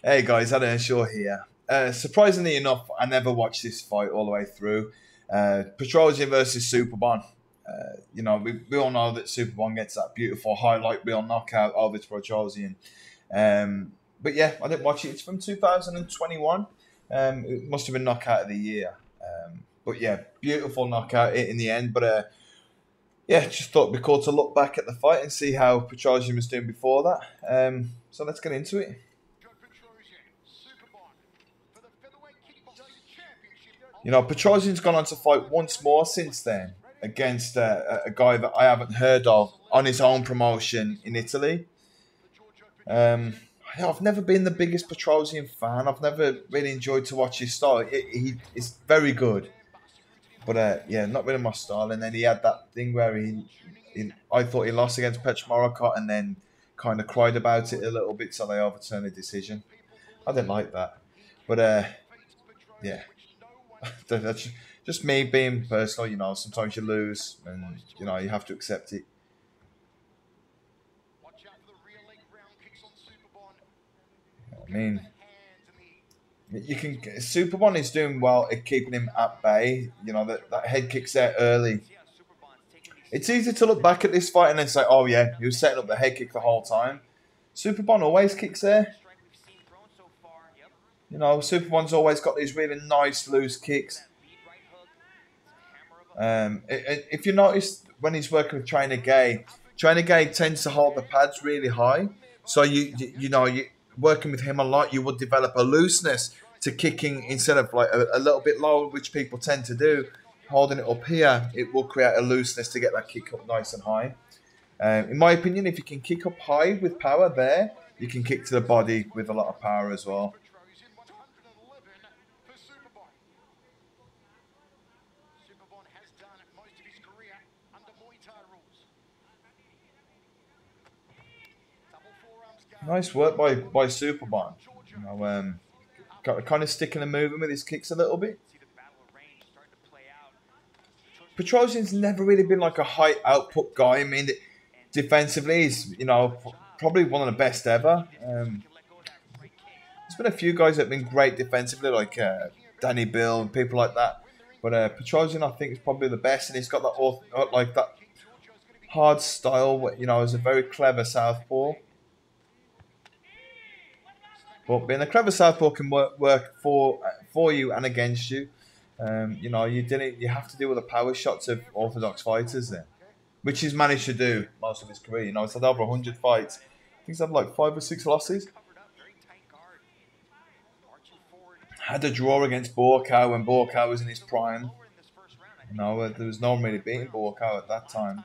Hey guys, Adam Shaw here. Surprisingly enough, I never watched this fight all the way through. Petrosyan versus Superbon. We all know that Superbon gets that beautiful highlight reel knockout over Petrosyan. But yeah, I didn't watch it. It's from 2021. It must have been knockout of the year. But yeah, beautiful knockout in the end. But yeah, just thought it'd be cool to look back at the fight and see how Petrosyan was doing before that. So let's get into it. Petrosyan's gone on to fight once more since then against a guy that I haven't heard of on his own promotion in Italy. Um, I've never been the biggest Petrosyan fan. I've never really enjoyed to watch his style. He is very good, but yeah, not really my style. And then he had that thing where I thought he lost against Petr Morakot and then kind of cried about it a little bit, so they overturned the decision. I didn't like that, but yeah. That's just me being personal. Sometimes you lose, and you have to accept it. I mean, you can. Superbon is doing well at keeping him at bay. That head kicks there early. It's easy to look back at this fight and then say, "Oh yeah, he was setting up the head kick the whole time." Superbon always kicks there. Superbon's always got these really nice loose kicks. If you notice when he's working with Trainer Gay tends to hold the pads really high. So you working with him a lot, you would develop a looseness to kicking instead of like a little bit low, which people tend to do. Holding it up here, it will create a looseness to get that kick up nice and high. In my opinion, if you can kick up high with power there, you can kick to the body with a lot of power as well. Nice work by Superbon. Kind of sticking and moving with his kicks a little bit. Petrosyan's never really been like a high output guy. I mean, defensively, he's probably one of the best ever. There's been a few guys that have been great defensively, like Danny Bill and people like that. But Petrosyan, I think, is probably the best, and he's got that hard style. Is a very clever southpaw. But being a clever southpaw can work for you and against you. You have to deal with the power shots of orthodox fighters then, which he's managed to do most of his career. He's had over 100 fights. I think he's had like 5 or 6 losses. Had a draw against Borkow when Borkow was in his prime. There was no one really beating Borkow at that time.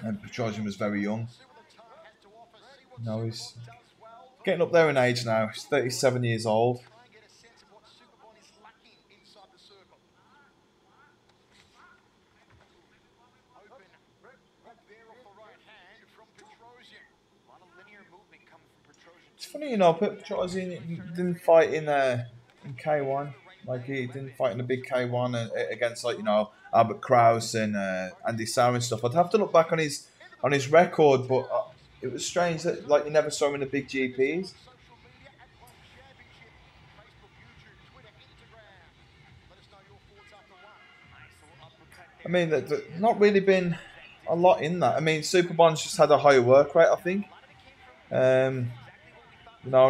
And Petrosyan was very young. He's getting up there in age now. He's 37 years old. It's funny, Petrosyan didn't fight in K1. Like, he didn't fight in the big K1 against, Albert Kraus and Andy Sauer and stuff. I'd have to look back on his record, but it was strange that you never saw him in the big GPs. I mean, there's not really been a lot in that. I mean, Superbon's just had a higher work rate, I think. And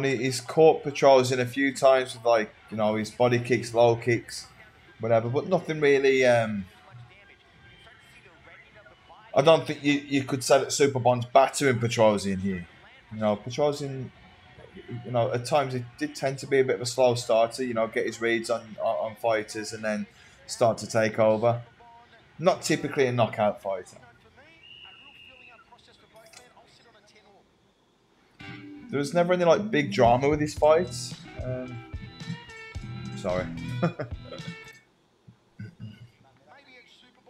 he's caught Petrosyan a few times with his body kicks, low kicks, whatever, but nothing really. I don't think you could say that Superbon's battering Petrosyan here. Petrosyan, at times it did tend to be a bit of a slow starter. Get his reads on fighters and then start to take over. Not typically a knockout fighter. There was never any big drama with his fights. Sorry.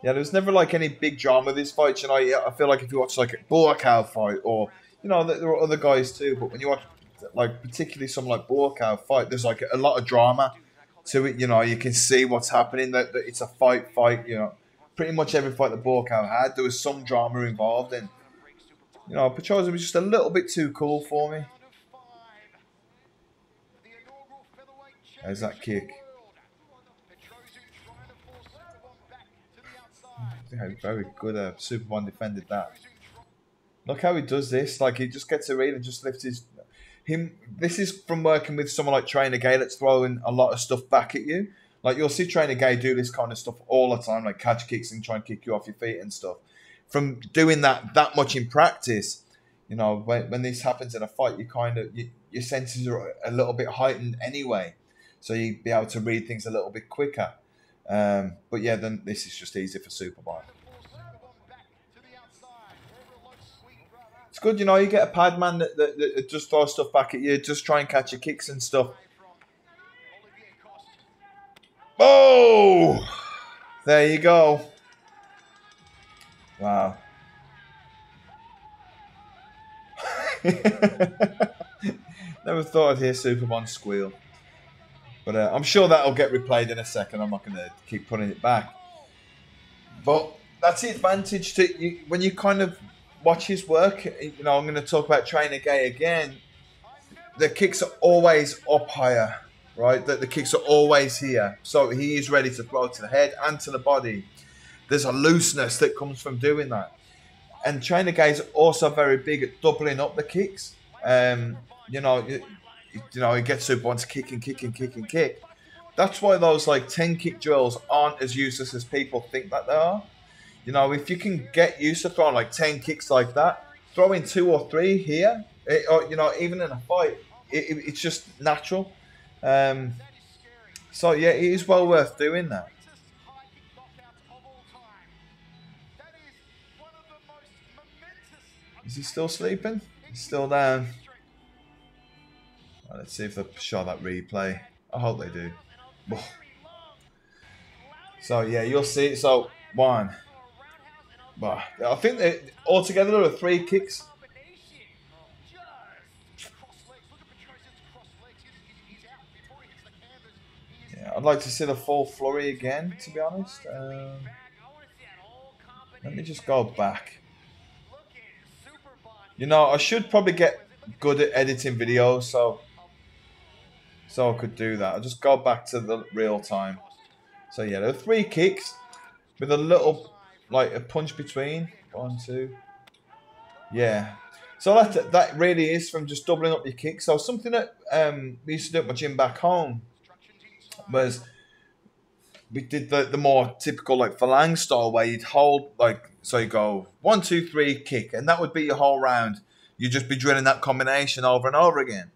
Yeah, there was never any big drama with his fights. I feel like if you watch a Borkow fight, or there are other guys too, but when you watch particularly some Borkow fight, there's a lot of drama to it. You can see what's happening. That it's a fight. Pretty much every fight that Borkow had, there was some drama involved, and Petrosyan was just a little bit too cool for me. There's that kick. Yeah, very good. Superbon defended that. Look how he does this. Like, he just gets a read and just lifts his... This is from working with someone like Trainer Gay that's throwing a lot of stuff back at you. Like, you'll see Trainer Gay do this kind of stuff all the time, like catch kicks and try and kick you off your feet and stuff. From doing that much in practice, you know, when this happens in a fight, your senses are a little bit heightened anyway. So you'd be able to read things a little bit quicker. But yeah, then this is just easy for Superbon. It's good, you know, you get a pad man that just throws stuff back at you, just try and catch your kicks and stuff. Oh! There you go. Wow. Never thought I'd hear Superbon squeal. But I'm sure that'll get replayed in a second. I'm not going to keep putting it back. But that's the advantage to you when you kind of watch his work. You know, I'm going to talk about Trainer Gay again. The kicks are always up higher, right? The kicks are always here. So he is ready to throw to the head and to the body. There's a looseness that comes from doing that. And Trainer Gay is also very big at doubling up the kicks. You know, he gets Superbon to kick and kick and kick and kick. That's why those like 10 kick drills aren't as useless as people think that they are. You know, if you can get used to throwing like 10 kicks like that, throwing 2 or 3 here, or you know, even in a fight, it's just natural. So yeah, it is well worth doing that. Is he still sleeping? He's still down. Right, let's see if they show that replay. I hope they do. So yeah, you'll see. So 1. But I think that altogether there are 3 kicks. Yeah, I'd like to see the full flurry again, to be honest. Let me just go back. You know, I should probably get good at editing videos, so I could do that. I'll just go back to the real time. So yeah, there are 3 kicks with a little, like a punch between. 1, 2. Yeah. So that really is from just doubling up your kicks. So something that we used to do at my gym back home was we did the more typical like Falang style where you'd hold like, so you go 1, 2, 3, kick, and that would be your whole round. You'd just be drilling that combination over and over again.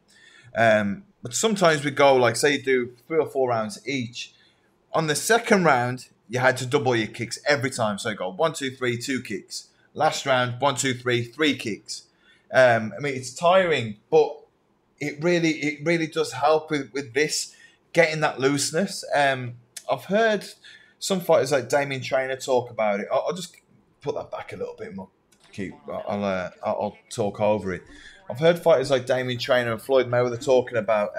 But sometimes we go like, say you do 3 or 4 rounds each. On the second round, you had to double your kicks every time. So you go 1, 2, 3, 2 kicks. Last round, 1, 2, 3, 3 kicks. I mean, it's tiring, but it really does help with this, getting that looseness. I've heard some fighters like Damien Trainer talk about it. I'll just put that back a little bit more. I'll talk over it. I've heard fighters like Damien Trainer and Floyd Mayweather talking about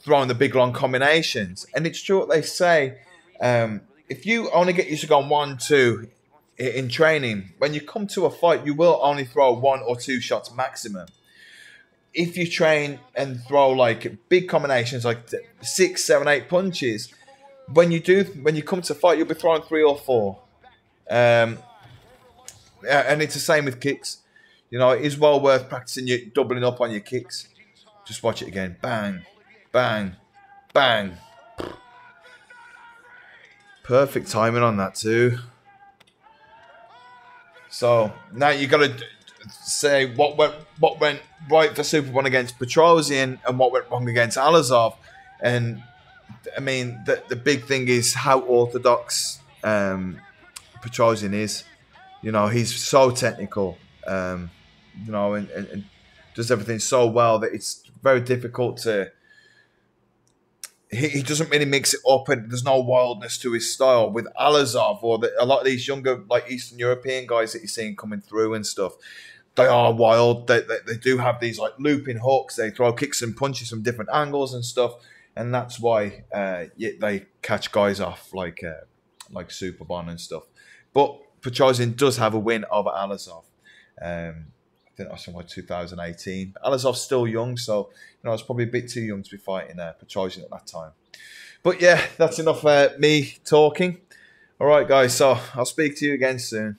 throwing the big long combinations, and it's true what they say. If you only get used to going 1, 2 in training, when you come to a fight, you will only throw 1 or 2 shots maximum. If you train and throw like big combinations, like 6, 7, 8 punches, when you come to fight, you'll be throwing 3 or 4. And it's the same with kicks. You know, it is well worth practicing you doubling up on your kicks. Just watch it again. Bang, bang, bang. Perfect timing on that too. So now you got to say what went right for Superbon against Petrosyan and what went wrong against Alazov. And I mean, the big thing is how orthodox Petrosyan is. You know, he's so technical. You know, and does everything so well that it's very difficult to... He doesn't really mix it up, and there's no wildness to his style. With Alazov or a lot of these younger, like Eastern European guys that you're seeing coming through and stuff, they are wild. They do have these like looping hooks. They throw kicks and punches from different angles and stuff, and that's why they catch guys off like Superbon and stuff. But Petrosyan does have a win over Alazov. think that was somewhere 2018. Alazov's still young, so I was probably a bit too young to be fighting Petrosyan at that time. But yeah, that's enough me talking. All right, guys, so I'll speak to you again soon.